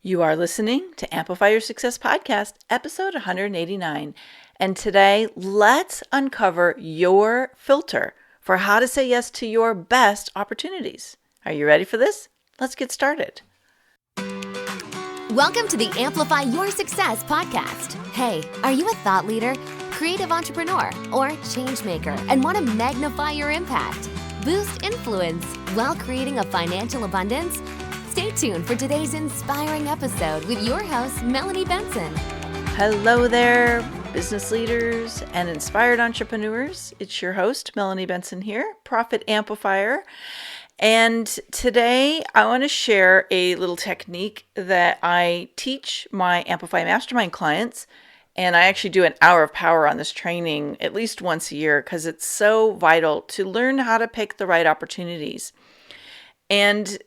You are listening to Amplify Your Success Podcast, episode 189. And today, let's uncover your filter for how to say yes to your best opportunities. Are you ready for this? Let's get started. Welcome to the Amplify Your Success Podcast. Hey, are you a thought leader, creative entrepreneur, or change maker and want to magnify your impact, boost influence while creating a financial abundance? Stay tuned for today's inspiring episode with your host, Melanie Benson. Hello there, business leaders and inspired entrepreneurs. It's your host, Melanie Benson here, Profit Amplifier. And today I want to share a little technique that I teach my Amplify Mastermind clients. And I actually do an hour of power on this training at least once a year because it's so vital to learn how to pick the right opportunities. And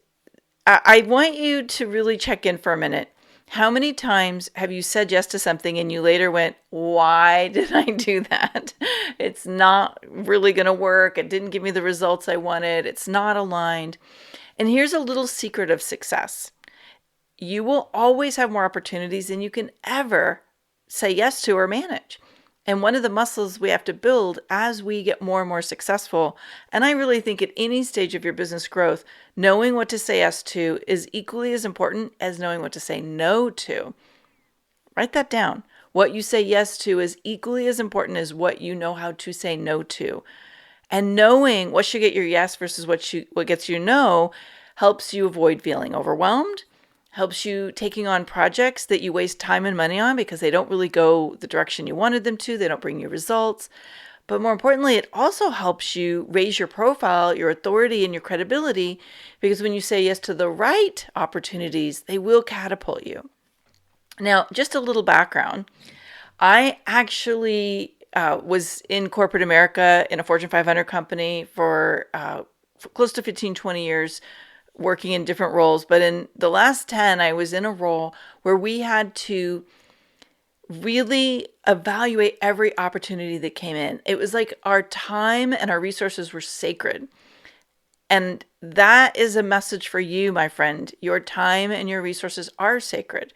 I want you to really check in for a minute. How many times have you said yes to something and you later went, why did I do that? It's not really going to work. It didn't give me the results I wanted. It's not aligned. And here's a little secret of success. You will always have more opportunities than you can ever say yes to or manage. And one of the muscles we have to build as we get more and more successful, and I really think at any stage of your business growth, knowing what to say yes to is equally as important as knowing what to say no to. Write that down. What you say yes to is equally as important as what you know how to say no to. And knowing what should get your yes versus what gets your no helps you avoid feeling overwhelmed, helps you taking on projects that you waste time and money on because they don't really go the direction you wanted them to. They don't bring you results. But more importantly, it also helps you raise your profile, your authority, and your credibility because when you say yes to the right opportunities, they will catapult you. Now, just a little background. I actually was in corporate America in a Fortune 500 company for close to 15, 20 years, working in different roles. But in the last 10, I was in a role where we had to really evaluate every opportunity that came in. It was like our time and our resources were sacred. And that is a message for you, my friend. Your time and your resources are sacred.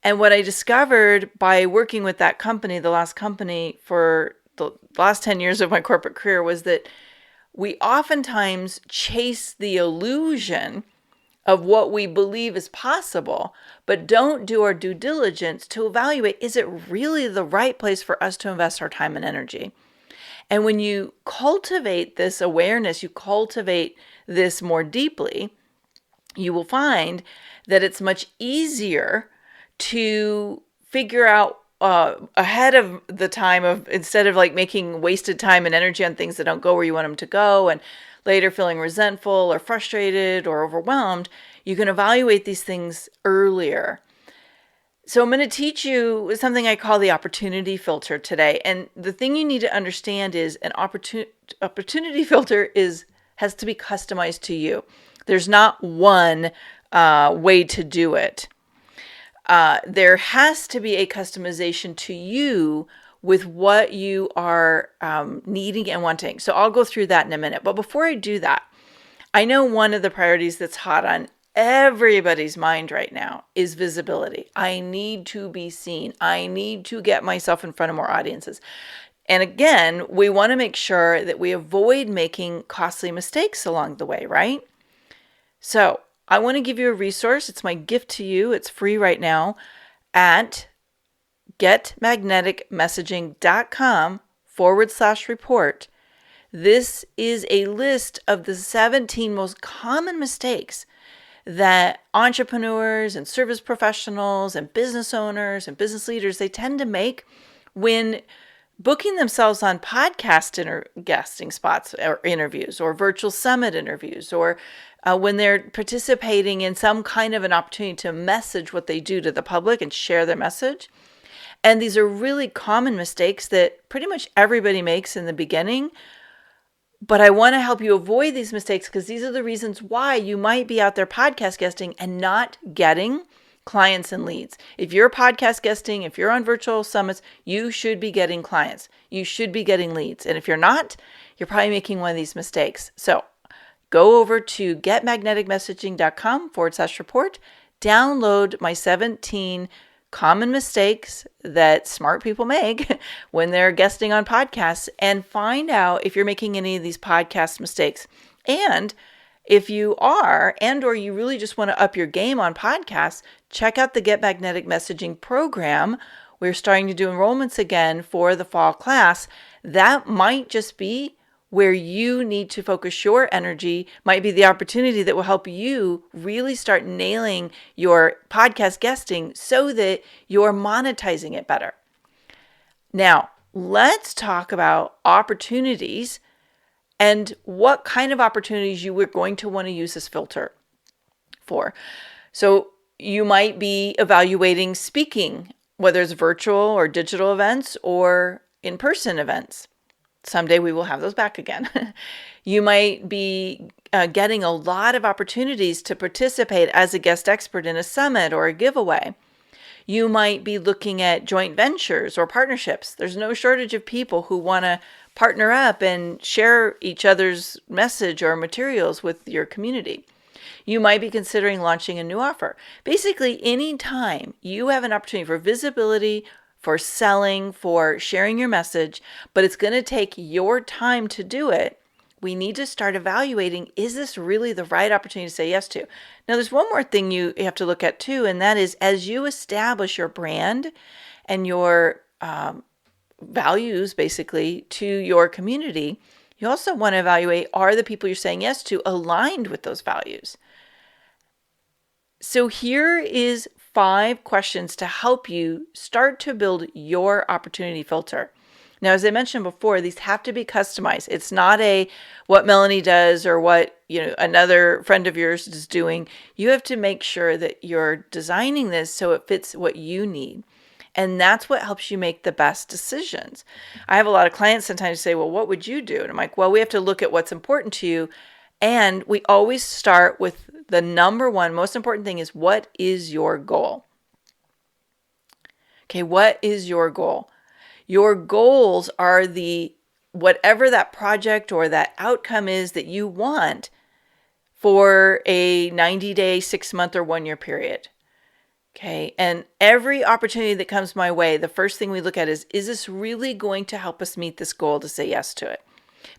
And what I discovered by working with that company, the last company for the last 10 years of my corporate career, was that we oftentimes chase the illusion of what we believe is possible, but don't do our due diligence to evaluate, is it really the right place for us to invest our time and energy? And when you cultivate this awareness, you cultivate this more deeply, you will find that it's much easier to figure out ahead of the time of instead of like making wasted time and energy on things that don't go where you want them to go and later feeling resentful or frustrated or overwhelmed, you can evaluate these things earlier. So I'm going to teach you something I call the opportunity filter today. And the thing you need to understand is an opportunity filter has to be customized to you. There's not one way to do it. There has to be a customization to you with what you are needing and wanting. So I'll go through that in a minute. But before I do that, I know one of the priorities that's hot on everybody's mind right now is visibility. I need to be seen. I need to get myself in front of more audiences. And again, we want to make sure that we avoid making costly mistakes along the way, right? So I want to give you a resource. It's my gift to you. It's free right now at getmagneticmessaging.com/report. This is a list of the 17 most common mistakes that entrepreneurs and service professionals and business owners and business leaders, they tend to make when booking themselves on podcast guesting spots or interviews or virtual summit interviews or when they're participating in some kind of an opportunity to message what they do to the public and share their message. And these are really common mistakes that pretty much everybody makes in the beginning. But I want to help you avoid these mistakes because these are the reasons why you might be out there podcast guesting and not getting clients and leads. If you're podcast guesting, if you're on virtual summits, you should be getting clients. You should be getting leads. And if you're not, you're probably making one of these mistakes. So go over to getmagneticmessaging.com/report. download my 17 common mistakes that smart people make when they're guesting on podcasts, and find out if you're making any of these podcast mistakes. And if you are, and or you really just want to up your game on podcasts, check out the Get Magnetic Messaging program. We're starting to do enrollments again for the fall class. That might just be where you need to focus your energy, might be the opportunity that will help you really start nailing your podcast guesting so that you're monetizing it better. Now, let's talk about opportunities and what kind of opportunities you were going to want to use this filter for. So you might be evaluating speaking, whether it's virtual or digital events or in-person events. Someday we will have those back again. You might be getting a lot of opportunities to participate as a guest expert in a summit or a giveaway. You might be looking at joint ventures or partnerships. There's no shortage of people who want to partner up and share each other's message or materials with your community. You might be considering launching a new offer. Basically, anytime you have an opportunity for visibility, for selling, for sharing your message, but it's going to take your time to do it, we need to start evaluating, is this really the right opportunity to say yes to? Now, there's one more thing you have to look at too, and that is as you establish your brand and your values basically to your community, you also want to evaluate, are the people you're saying yes to aligned with those values? So here is 5 questions to help you start to build your opportunity filter. Now, as I mentioned before, these have to be customized. It's not what Melanie does or what another friend of yours is doing. You have to make sure that you're designing this so it fits what you need. And that's what helps you make the best decisions. I have a lot of clients sometimes say, well, what would you do? And I'm like, well, we have to look at what's important to you. And we always start with the number one most important thing is, what is your goal? Okay, what is your goal? Your goals are whatever that project or that outcome is that you want for a 90-day, 6-month, or 1-year period. Okay, and every opportunity that comes my way, the first thing we look at is this really going to help us meet this goal, to say yes to it?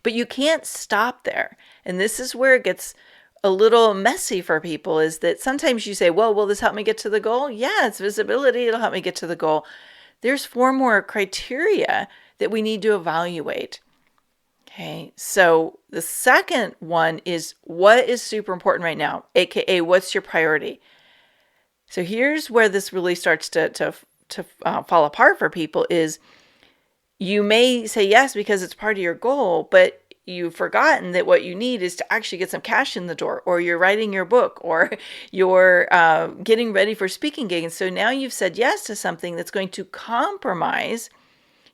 But you can't stop there. And this is where it gets a little messy for people, is that sometimes you say, well, will this help me get to the goal? Yeah, it's visibility. It'll help me get to the goal. There's 4 more criteria that we need to evaluate. Okay, so the second one is, what is super important right now? AKA, what's your priority? So here's where this really starts to fall apart for people is, you may say yes because it's part of your goal, but you've forgotten that what you need is to actually get some cash in the door, or you're writing your book, or you're getting ready for speaking gig. And so now you've said yes to something that's going to compromise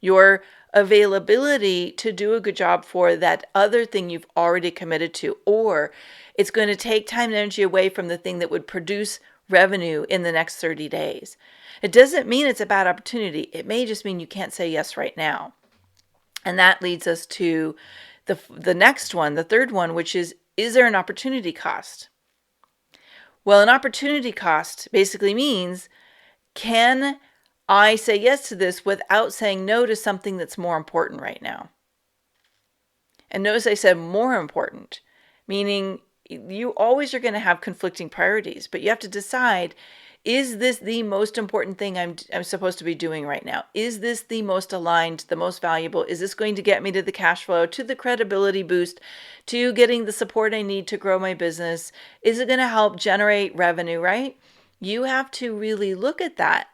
your availability to do a good job for that other thing you've already committed to, or it's going to take time and energy away from the thing that would produce revenue in the next 30 days. It doesn't mean it's a bad opportunity. It may just mean you can't say yes right now. And that leads us to the next one, the third one, which is there an opportunity cost? Well, an opportunity cost basically means, can I say yes to this without saying no to something that's more important right now? And notice I said more important, meaning you always are going to have conflicting priorities, but you have to decide, is this the most important thing I'm supposed to be doing right now? Is this the most aligned, the most valuable? Is this going to get me to the cash flow, to the credibility boost, to getting the support I need to grow my business? Is it going to help generate revenue, right? You have to really look at that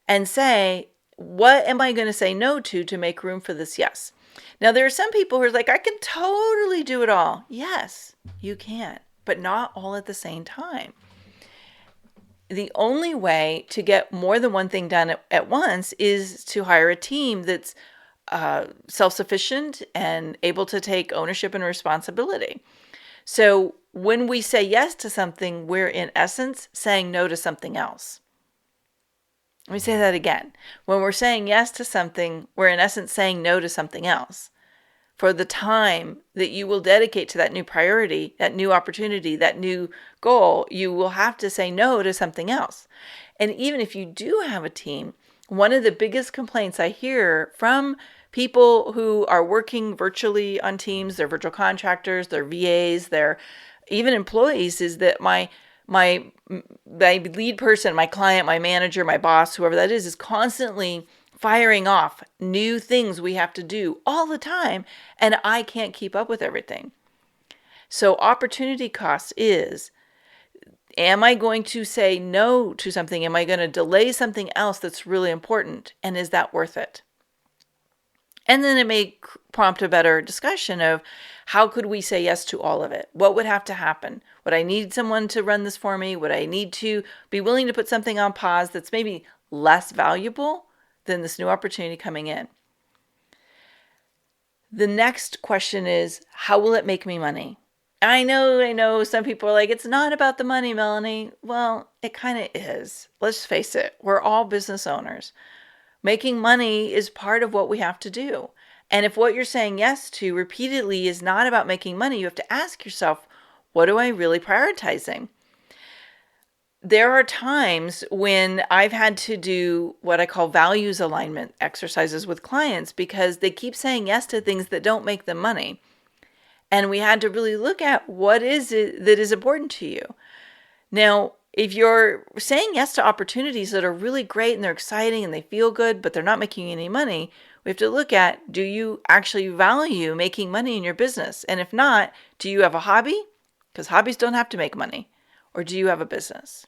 and say, what am I going to say no to make room for this yes? Now, there are some people who are like, I can totally do it all. Yes, you can, but not all at the same time. The only way to get more than one thing done at once is to hire a team that's self-sufficient and able to take ownership and responsibility. So when we say yes to something, we're in essence saying no to something else. Let me say that again. When we're saying yes to something, we're in essence saying no to something else. for the time that you will dedicate to that new priority, that new opportunity, that new goal, you will have to say no to something else. And even if you do have a team, one of the biggest complaints I hear from people who are working virtually on teams, they're virtual contractors, they're VAs, they're even employees, is that my lead person, my client, my manager, my boss, whoever that is constantly firing off new things we have to do all the time, and I can't keep up with everything. So opportunity cost is, am I going to say no to something? Am I going to delay something else that's really important? And is that worth it? And then it may prompt a better discussion of how could we say yes to all of it? What would have to happen? Would I need someone to run this for me? Would I need to be willing to put something on pause that's maybe less valuable than this new opportunity coming in? The next question is, how will it make me money? I know some people are like, it's not about the money, Melanie. Well, it kind of is. Let's face it. We're all business owners. Making money is part of what we have to do. And if what you're saying yes to repeatedly is not about making money, you have to ask yourself, what am I really prioritizing? There are times when I've had to do what I call values alignment exercises with clients because they keep saying yes to things that don't make them money. And we had to really look at what is it that is important to you. Now, if you're saying yes to opportunities that are really great and they're exciting and they feel good, but they're not making any money, we have to look at, do you actually value making money in your business? And if not, do you have a hobby? Because hobbies don't have to make money. Or do you have a business?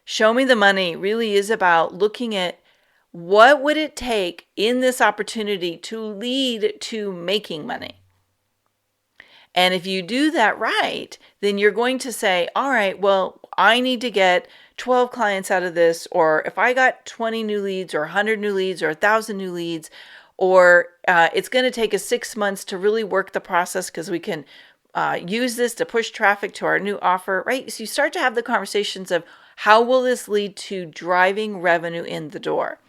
Show me the money really is about looking at what would it take in this opportunity to lead to making money. And if you do that right, then you're going to say, all right, well, I need to get 12 clients out of this, or if I got 20 new leads or 100 new leads or 1,000 new leads, or it's going to take us 6 months to really work the process because we can use this to push traffic to our new offer, right? So you start to have the conversations of how will this lead to driving revenue in the door?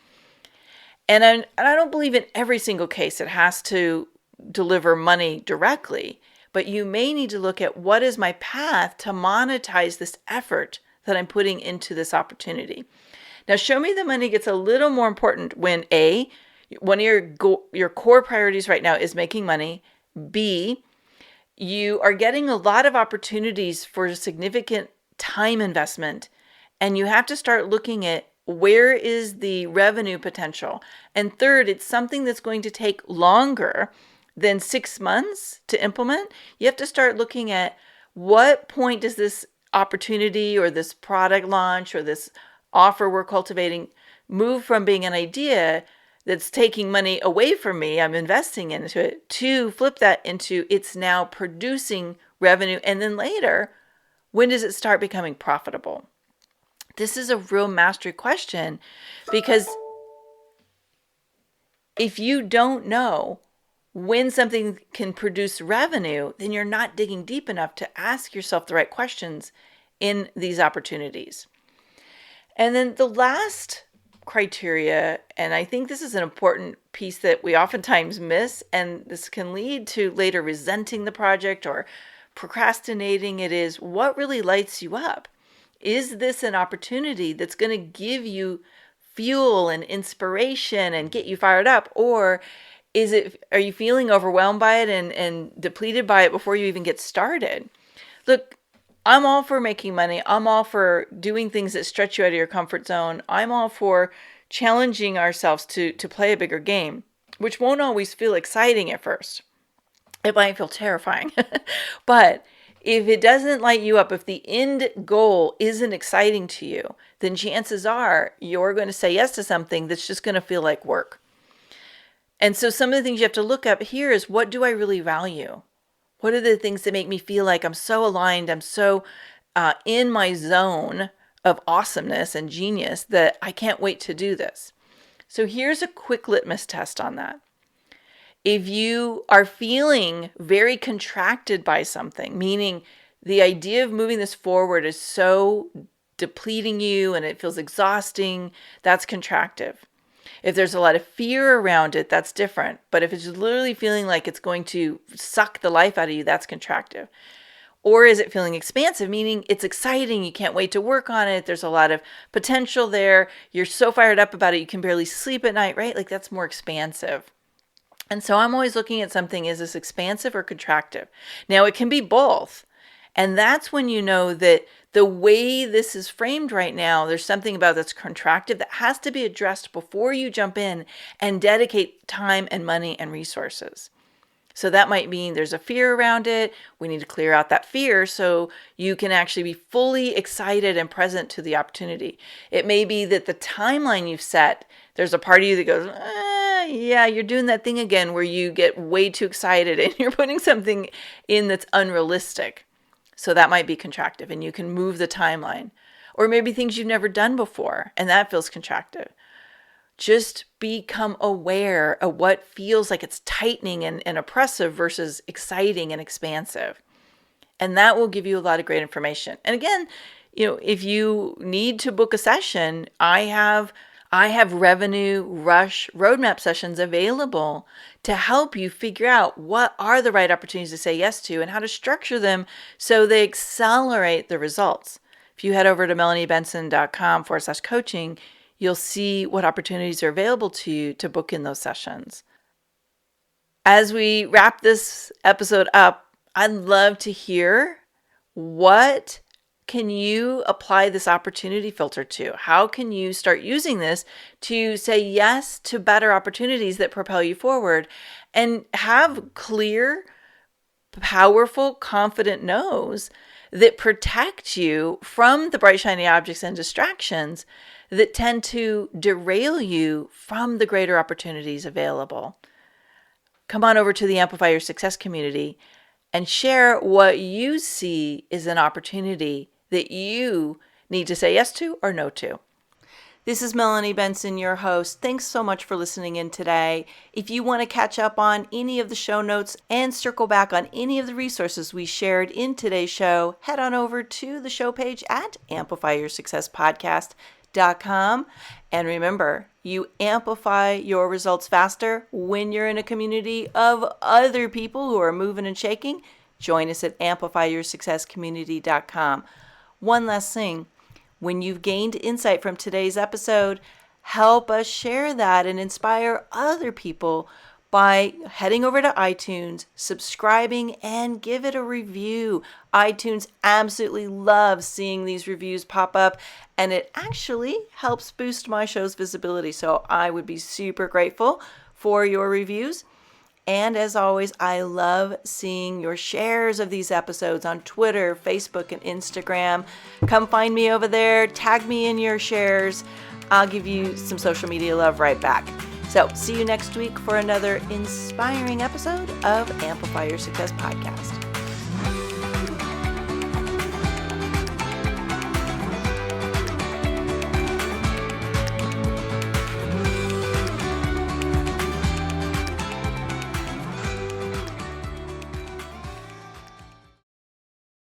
And I don't believe in every single case it has to deliver money directly. But you may need to look at what is my path to monetize this effort that I'm putting into this opportunity. Now, show me the money gets a little more important when A, one of your core priorities right now is making money. B, you are getting a lot of opportunities for significant time investment, and you have to start looking at where is the revenue potential. And third, it's something that's going to take longer than 6 months to implement. You have to start looking at what point does this opportunity or this product launch or this offer we're cultivating move from being an idea that's taking money away from me, I'm investing into it, to flip that into it's now producing revenue. And then later, when does it start becoming profitable? This is a real mastery question, because if you don't know when something can produce revenue, then you're not digging deep enough to ask yourself the right questions in these opportunities. And then the last criteria, and I think this is an important piece that we oftentimes miss, and this can lead to later resenting the project or procrastinating, it is what really lights you up. Is this an opportunity that's going to give you fuel and inspiration and get you fired up? Or are you feeling overwhelmed by it and depleted by it before you even get started? Look, I'm all for making money. I'm all for doing things that stretch you out of your comfort zone. I'm all for challenging ourselves to play a bigger game, which won't always feel exciting at first. It might feel terrifying. But if it doesn't light you up, if the end goal isn't exciting to you, then chances are you're going to say yes to something that's just going to feel like work. And so some of the things you have to look up here is, what do I really value? What are the things that make me feel like I'm so aligned, I'm so in my zone of awesomeness and genius that I can't wait to do this? So here's a quick litmus test on that. If you are feeling very contracted by something, meaning the idea of moving this forward is so depleting you and it feels exhausting, that's contractive. If there's a lot of fear around it, that's different. But if it's literally feeling like it's going to suck the life out of you, that's contractive. Or is it feeling expansive, meaning it's exciting, you can't wait to work on it, there's a lot of potential there, you're so fired up about it, you can barely sleep at night, right? Like that's more expansive. And so I'm always looking at something, is this expansive or contractive? Now it can be both. And that's when you know that the way this is framed right now, there's something about that's contractive that has to be addressed before you jump in and dedicate time and money and resources. So that might mean there's a fear around it. We need to clear out that fear so you can actually be fully excited and present to the opportunity. It may be that the timeline you've set, there's a part of you that goes, yeah, you're doing that thing again where you get way too excited and you're putting something in that's unrealistic. So that might be contractive and you can move the timeline. Or maybe things you've never done before and that feels contractive. Just become aware of what feels like it's tightening and oppressive versus exciting and expansive. And that will give you a lot of great information. And again, if you need to book a session, I have revenue rush roadmap sessions available to help you figure out what are the right opportunities to say yes to and how to structure them so they accelerate the results. If you head over to melaniebenson.com/coaching, you'll see what opportunities are available to you to book in those sessions. As we wrap this episode up, I'd love to hear, what can you apply this opportunity filter to? How can you start using this to say yes to better opportunities that propel you forward and have clear, powerful, confident no's that protect you from the bright, shiny objects and distractions that tend to derail you from the greater opportunities available. Come on over to the Amplify Your Success community and share what you see is an opportunity that you need to say yes to or no to. This is Melanie Benson, your host. Thanks so much for listening in today. If you want to catch up on any of the show notes and circle back on any of the resources we shared in today's show, head on over to the show page at amplifyyoursuccesspodcast.com. And remember, you amplify your results faster when you're in a community of other people who are moving and shaking. Join us at amplifyyoursuccesscommunity.com. One last thing, when you've gained insight from today's episode, help us share that and inspire other people by heading over to iTunes, subscribing, and give it a review. iTunes absolutely loves seeing these reviews pop up, and it actually helps boost my show's visibility. So I would be super grateful for your reviews. And as always, I love seeing your shares of these episodes on Twitter, Facebook, and Instagram. Come find me over there. Tag me in your shares. I'll give you some social media love right back. So see you next week for another inspiring episode of Amplify Your Success Podcast.